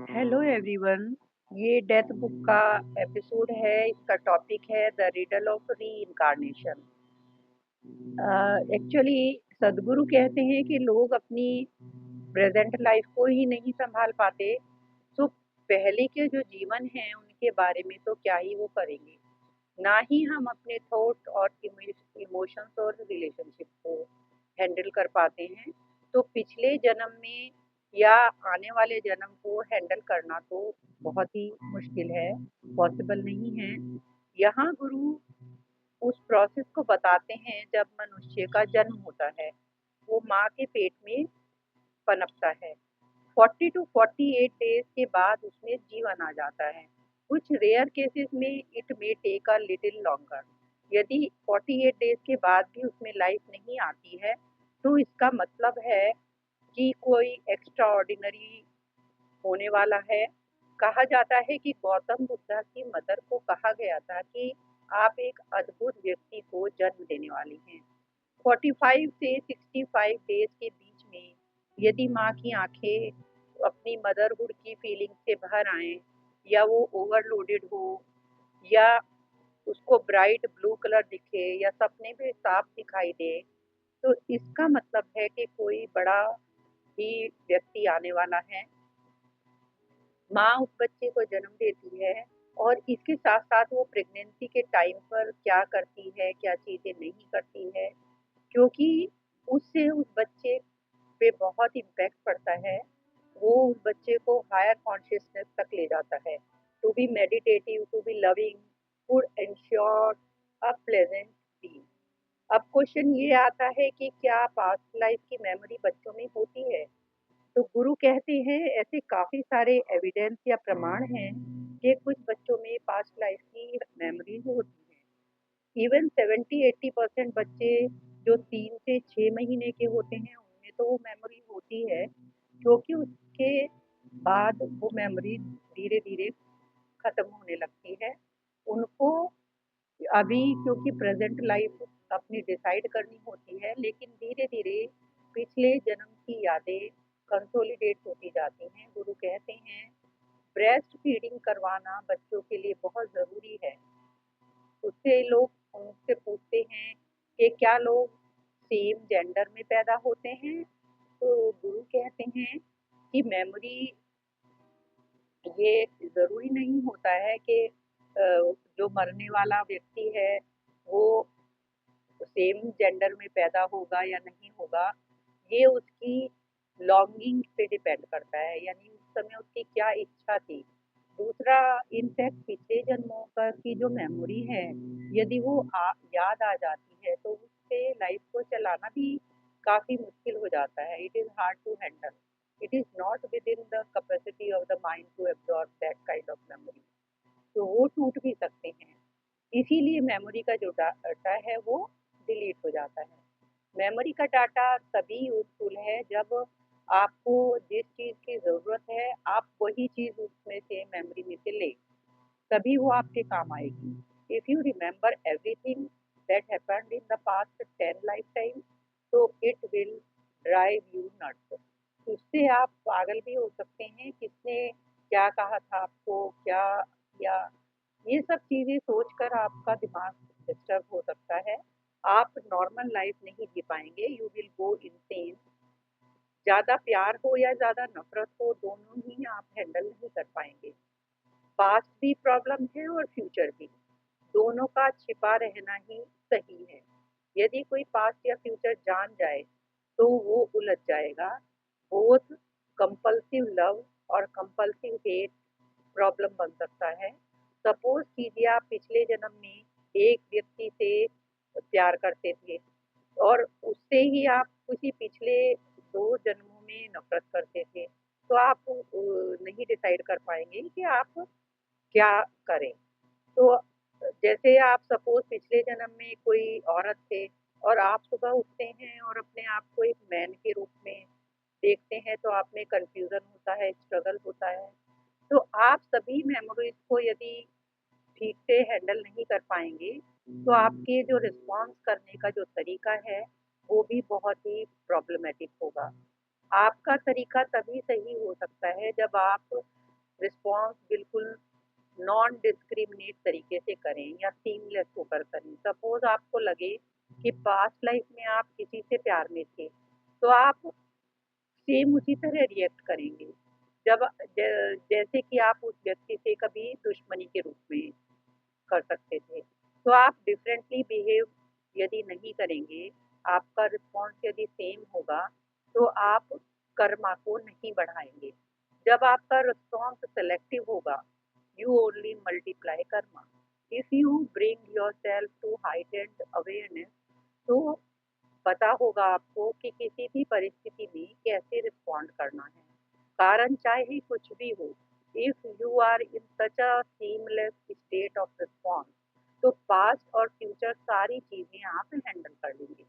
Hello everyone. ये death book का episode है। इसका टॉपिक है द रिडल ऑफ री इनकारनेशन। एक्चुअली सदगुरु कहते हैं कि लोग अपनी प्रेजेंट लाइफ को ही नहीं संभाल पाते, तो पहले के जो जीवन हैं उनके बारे में तो क्या ही वो करेंगे। ना ही हम अपने थॉट और इमोशंस और रिलेशनशिप को हैंडल कर पाते हैं, तो पिछले जन्म में या आने वाले जन्म को हैंडल करना तो बहुत ही मुश्किल है, पॉसिबल नहीं है। यहाँ गुरु उस प्रोसेस को बताते हैं जब मनुष्य का जन्म होता है, वो माँ के पेट में पनपता है। 40 टू 48 डेज के बाद उसमें जीवन आ जाता है। कुछ रेयर केसेस में it may take a little longer. यदि 48 डेज के बाद भी उसमें लाइफ नहीं आती है, तो इसका मतलब है कि कोई एक्स्ट्रा ऑर्डिनरी होने वाला है। कहा जाता है कि गौतम बुद्धा की मदर को कहा गया था कि आप एक अद्भुत व्यक्ति को जन्म देने वाली हैं। 45 से 65 डेज के बीच में यदि माँ की आंखें अपनी मदरहुड की फीलिंग से भर आए, या वो ओवरलोडेड हो, या उसको ब्राइट ब्लू कलर दिखे, या सपने में साफ दिखाई दे, तो इसका मतलब है कि कोई बड़ा ही व्यक्ति आने वाला है। माँ उस बच्चे को जन्म देती है, और इसके साथ साथ वो प्रेगनेंसी के टाइम पर क्या करती है, क्या चीज़ें नहीं करती है, क्योंकि उससे उस बच्चे पे बहुत इम्पैक्ट पड़ता है। वो उस बच्चे को हायर कॉन्शियसनेस तक ले जाता है। To be meditative, to be loving would ensure a pleasant dream. अब क्वेश्चन ये आता है कि क्या पास्ट लाइफ की मेमोरी बच्चों में होती है? तो गुरु कहते हैं ऐसे काफी सारे एविडेंस या प्रमाण हैं कि कुछ बच्चों में पास्ट लाइफ की मेमोरीज होती हैं। इवन 70-80% बच्चे जो 3 से 6 महीने के होते हैं, उनमें तो वो मेमोरी होती है, क्योंकि उसके बाद वो मेमोरी धीरे धीरे खत्म होने लगती है। उनको अभी क्योंकि प्रेजेंट लाइफ अपनी डिसाइड करनी होती है, लेकिन धीरे धीरे पिछले जन्म की यादें कंसोलिडेट होती जाती हैं। गुरु कहते हैं ब्रेस्ट फीडिंग करवाना बच्चों के लिए बहुत ज़रूरी है। उससे लोग उनसे पूछते हैं कि क्या लोग सेम जेंडर में पैदा होते हैं? तो गुरु कहते हैं कि मेमोरी, ये ज़रूरी नहीं होता है कि जो मरने वाला व्यक्ति है वो सेम जेंडर में पैदा होगा या नहीं होगा। ये उसकी लॉन्गिंग पे डिपेंड करता है, यानी उस समय उसकी क्या इच्छा थी। दूसरा, इनफैक्ट पिछले जन्मों का की जो मेमोरी है, यदि वो याद आ जाती है तो उससे लाइफ को चलाना भी काफ़ी मुश्किल हो जाता है। It is hard to handle. It is not within the capacity of the mind to absorb that kind of memory. तो वो टूट भी सकते हैं। इसीलिए मेमोरी का जो डाटा है वो डिलीट हो जाता है। मेमोरी का डाटा तभी यूज़फुल है जब आपको जिस चीज़ की ज़रूरत है, आप वही चीज़ उसमें से मेमोरी में से लें, तभी वो आपके काम आएगी। If you remember everything that happened in the past 10 life time, तो it will drive you nuts. उससे आप पागल भी हो सकते हैं, किसने क्या कहा था आपको, क्या किया, ये सब चीज़ें सोचकर आपका दिमाग डिस्टर्ब हो सकता है। आप नॉर्मल लाइफ नहीं जी पाएँगे, यू विल गो इनसेन। ज़्यादा प्यार हो या ज़्यादा नफ़रत हो, दोनों ही आप हैंडल नहीं कर पाएँगे। पास्ट भी प्रॉब्लम है और फ्यूचर भी, दोनों का छिपा रहना ही सही है। यदि कोई पास्ट या फ्यूचर जान जाए, तो वो उलझ जाएगा। बोथ कंपल्सिव लव और कंपल्सिव हेट प्रॉब्लम बन सकता है। सपोज़ कीजिए आप पिछले जन्म में एक व्यक्ति से प्यार करते थे, और उससे ही आप किसी पिछले 2 जन्मों में नफ़रत करते थे, तो आप नहीं डिसाइड कर पाएँगे कि आप क्या करें। तो जैसे आप सपोज़ पिछले जन्म में कोई औरत थे, और आप सुबह उठते हैं और अपने आप को एक मैन के रूप में देखते हैं, तो आप में कन्फ्यूज़न होता है, स्ट्रगल होता है। तो आप सभी मेमोरीज़ को यदि ठीक से हैंडल नहीं कर पाएँगे, तो आपके जो रिस्पॉन्स करने का जो तरीका है, वो भी बहुत ही प्रॉब्लमैटिक होगा। आपका तरीका तभी सही हो सकता है जब आप रिस्पॉन्स बिल्कुल नॉन डिस्क्रिमिनेट तरीके से करें या सीमलेस होकर करें। सपोज आपको लगे कि पास्ट लाइफ में आप किसी से प्यार में थे, तो आप सेम उसी तरह रिएक्ट करेंगे। जब जैसे कि आप उस व्यक्ति से कभी दुश्मनी के रूप में कर सकते थे, तो आप डिफरेंटली बिहेव यदि नहीं करेंगे, आपका रिस्पॉन्स यदि सेम होगा, तो आप कर्मा को नहीं बढ़ाएंगे। जब आपका रिस्पॉन्स सेलेक्टिव होगा, you only multiply karma. If you bring yourself to heightened awareness, तो पता होगा आपको कि किसी भी परिस्थिति में कैसे रिस्पॉन्ड करना है, कारण चाहे कुछ भी हो। If you are in such a seamless state of response, तो पास्ट और फ्यूचर सारी चीजें आप हैंडल कर लेंगे।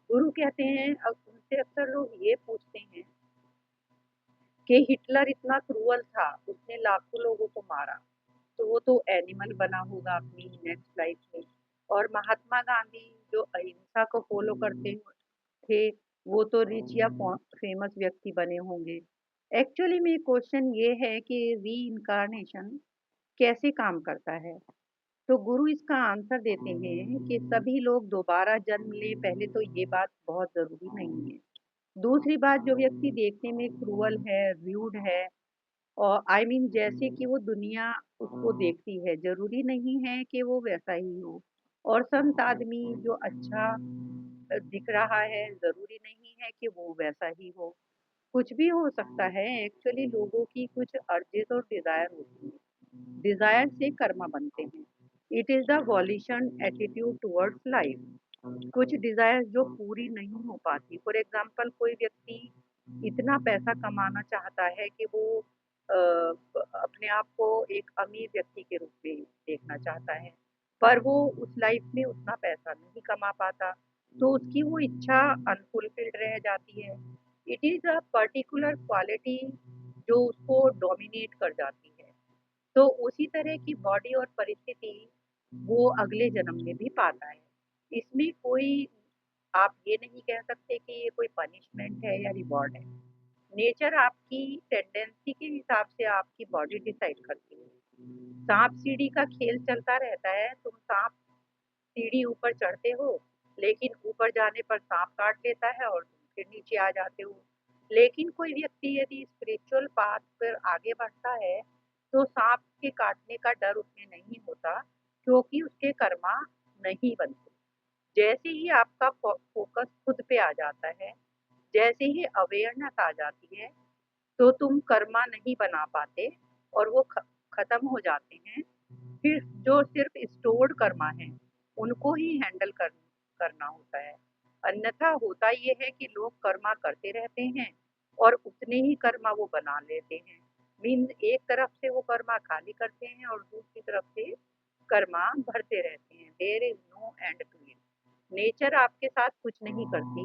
गुरु कहते हैं, अब उनसे अक्सर लोग ये पूछते हैं कि हिटलर इतना क्रूअल था, उसने लाखों लोगों को मारा, तो वो तो एनिमल बना होगा अपनी नेक्स्ट लाइफ में। और महात्मा गांधी जो अहिंसा को फॉलो करते थे, वो तो रिच या फेमस व्यक्ति बने होंगे। एक्चुअली में क्वेश्चन ये है कि री इनकारनेशन कैसे काम करता है। तो गुरु इसका आंसर देते हैं कि सभी लोग दोबारा जन्म ले, पहले तो ये बात बहुत जरूरी नहीं है। दूसरी बात, जो व्यक्ति देखने में क्रूअल है, रूड है, और जैसे कि वो दुनिया उसको देखती है, ज़रूरी नहीं है कि वो वैसा ही हो। और संत आदमी जो अच्छा दिख रहा है, ज़रूरी नहीं है कि वो वैसा ही हो। कुछ भी हो सकता है। एक्चुअली लोगों की कुछ अर्जेस और डिज़ायर होती हैं। डिज़ायर से कर्मा बनते हैं। It is the violation attitude towards life. कुछ डिज़ायर जो पूरी नहीं हो पाती। फॉर एग्ज़ाम्पल, कोई व्यक्ति इतना पैसा कमाना चाहता है कि वो अपने आप को एक अमीर व्यक्ति के रूप में देखना चाहता है, पर वो उस लाइफ में उतना पैसा नहीं कमा पाता, तो उसकी वो इच्छा अनफुलफिल्ड रह जाती है। It is a particular quality जो उसको डोमिनेट कर जाती है। तो उसी तरह की बॉडी और परिस्थिति वो अगले जन्म में भी पाता है। इसमें कोई, आप ये नहीं कह सकते कि ये कोई पनिशमेंट है या रिवॉर्ड है। नेचर आपकी टेंडेंसी के हिसाब से आपकी बॉडी डिसाइड करती है। सांप सीढ़ी का खेल चलता रहता है। तुम सांप सीढ़ी ऊपर चढ़ते हो, लेकिन ऊपर जाने पर सांप काट लेता है और तुम फिर नीचे आ जाते हो। लेकिन कोई व्यक्ति यदि स्पिरिचुअल पाथ पर आगे बढ़ता है, तो सांप के काटने का डर उसमें नहीं होता, क्योंकि उसके कर्मा नहीं बनते। जैसे ही आपका फोकस खुद पे आ जाता है, जैसे ही अवेयरनेस आ जाती है, तो तुम कर्मा नहीं बना पाते और वो खत्म हो जाते हैं। फिर जो सिर्फ स्टोर्ड कर्मा है, उनको ही हैंडल करना होता है। अन्यथा होता ये है कि लोग कर्मा करते रहते हैं और उतने ही कर्मा वो बना लेते हैं। मीन्स एक तरफ से वो कर्मा खाली करते हैं और दूसरी तरफ से कर्मा भरते रहते हैं। There is no end to it. Nature आपके साथ कुछ नहीं करती,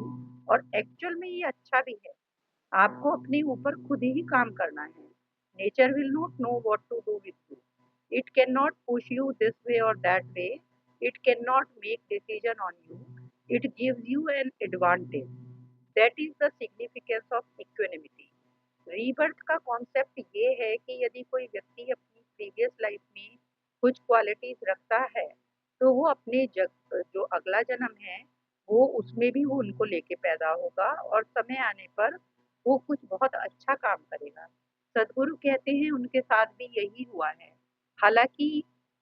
और एक्चुअल में ये अच्छा भी है। आपको अपने ऊपर खुद ही काम करना है। Nature will not know what to do with you. It can not push you this way और that way. It can not make decision on you. It gives you an advantage. That is the significance of equanimity. Rebirth का concept ये है कि यदि कोई व्यक्ति अपनी previous life में कुछ क्वालिटीज रखता है, तो वो अपने जो अगला जन्म है, वो उसमें भी वो उनको लेके पैदा होगा और समय आने पर वो कुछ बहुत अच्छा काम करेगा। सदगुरु कहते हैं उनके साथ भी यही हुआ है। हालांकि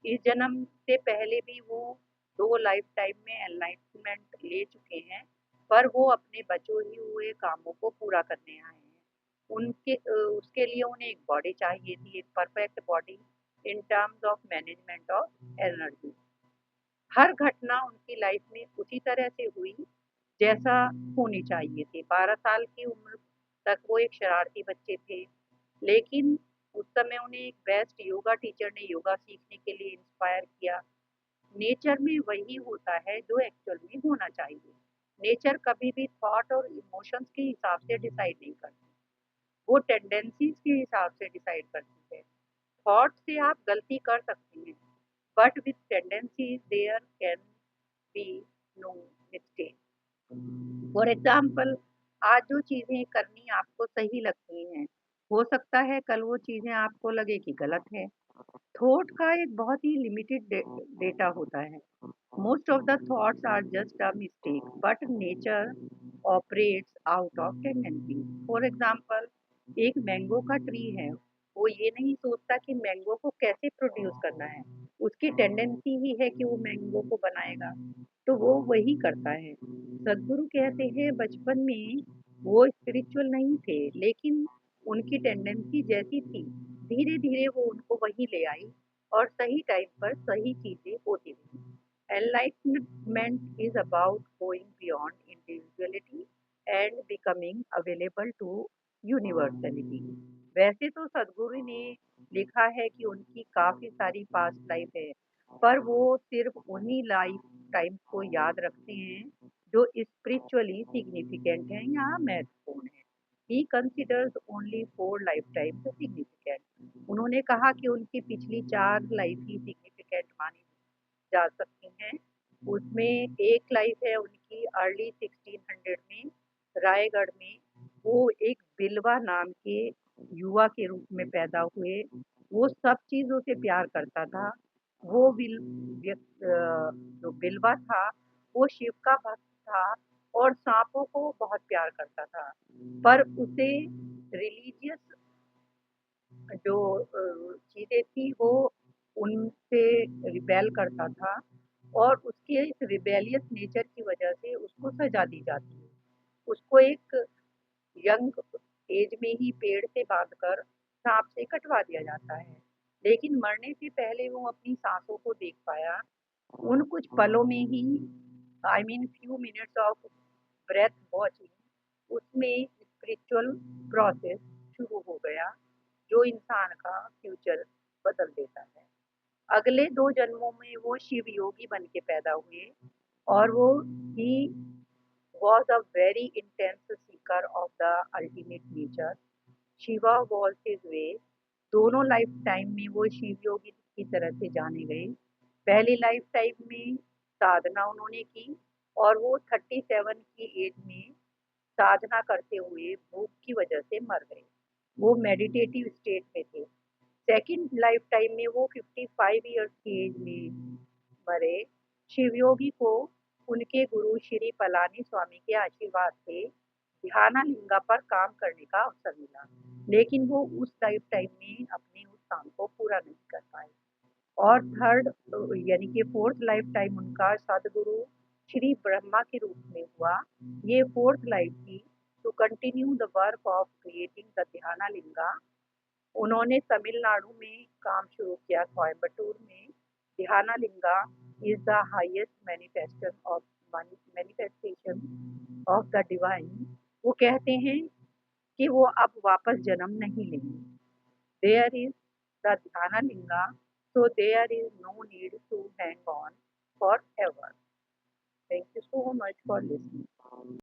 इस जन्म से पहले भी वो 2 लाइफ टाइम में एनलाइटमेंट ले चुके हैं, पर वो अपने बचे ही हुए कामों को पूरा करने आए हैं। उसके लिए उन्हें एक बॉडी चाहिए थी, एक perfect body in terms of management of energy. हर घटना उनकी लाइफ में उसी तरह से हुई जैसा होनी चाहिए थी। 12 साल की उम्र तक वो एक शरारती बच्चे थे, लेकिन उस समय उन्हें एक बेस्ट योगा टीचर ने योगा सीखने के लिए इंस्पायर किया। नेचर में वही होता है जो एक्चुअल में होना चाहिए। नेचर कभी भी थॉट और इमोशंस के हिसाब से डिसाइड नहीं करती, वो टेंडेंसीज के हिसाब से डिसाइड करती है। थॉट से आप गलती कर सकते हैं, but with tendencies there can be no mistake. For example, आज जो चीज़ें करनी आपको सही लगती हैं, हो सकता है कल वो चीज़ें आपको लगे कि गलत है। थॉट का एक बहुत ही लिमिटेड डेटा होता है। Most of the thoughts are just a mistake but nature operates out of tendency. For example, एक मैंगो का ट्री है, वो ये नहीं सोचता कि मैंगो को कैसे प्रोड्यूस करना है। उसकी टेंडेंसी ही है कि वो मैंगो को बनाएगा, तो वो वही करता है। सदगुरु कहते हैं बचपन में वो स्पिरिचुअल नहीं थे, लेकिन उनकी टेंडेंसी जैसी थी, धीरे धीरे वो उनको वहीं ले आई और सही टाइम पर सही चीजें होती रही। Enlightenment is about going beyond individuality and becoming available to universality. वैसे तो सदगुरु ने लिखा है कि उनकी काफी सारी पास्ट लाइफ है, पर वो सिर्फ उन्हीं लाइफ टाइम को याद रखते हैं जो स्पिरिचुअली सिग्निफिकेंट है या महत्वपूर्ण है। ही considers only 4 life time significant. उन्होंने कहा कि उनकी पिछली 4 लाइफ ही सिग्निफिकेंट मानी जा सकती हैं। उसमें एक लाइफ है उनकी अर्ली 1600 में रायगढ़ में। वो एक बिलवा नाम के युवा के रूप में पैदा हुए। वो सब चीज़ों से प्यार करता था। वो जो बिलवा था, वो शिव का भक्त था और सांपों को बहुत प्यार करता था। पर उसे रिलीजियस जो चीज़ें थी वो उनसे रिबेल करता था और उसके इस रिबेलियस नेचर की वजह से उसको सजा दी जाती है। उसको एक यंग एज में ही पेड़ से बांधकर सांप से कटवा दिया जाता है। लेकिन मरने से पहले वो अपनी सांसों को देख पाया। उन कुछ पलों में ही I mean few minutes of breath watching, उसमें स्पिरिचुअल प्रोसेस शुरू हो गया जो इंसान का फ्यूचर बदल देता है। अगले 2 जन्मों में वो शिव योगी बन के पैदा हुए और वो ही was a very intense seeker of the ultimate nature. Shiva was his way. दोनों लाइफ टाइम में वो शिव योगी की तरह से जाने गए। पहली लाइफ टाइम में साधना उन्होंने की और वो 37 की एज में साधना करते हुए भूख की वजह से मर गए। वो मेडिटेटिव स्टेट में थे। सेकंड लाइफ टाइम में वो 55 ईयर्स की एज में मरे। शिवयोगी को उनके गुरु श्री पलानी स्वामी के आशीर्वाद से ध्यानालिंगा पर काम करने का अवसर मिला, लेकिन वो उस लाइफ टाइम में अपने उस काम को पूरा नहीं कर पाए। और थर्ड यानी कि फोर्थ लाइफ टाइम उनका सदगुरु श्री ब्रह्मा के रूप में हुआ। ये फोर्थ लाइफ थी to continue the work of creating the Dhyanalinga. उन्होंने तमिलनाडु में काम शुरू किया, कोयम्बटूर में। Dhyanalinga is the highest manifestation of the divine. वो कहते हैं कि वो अब वापस जन्म नहीं लेंगे। There is the Dhyanalinga, so there is no need to hang on forever. Thank you so much for listening.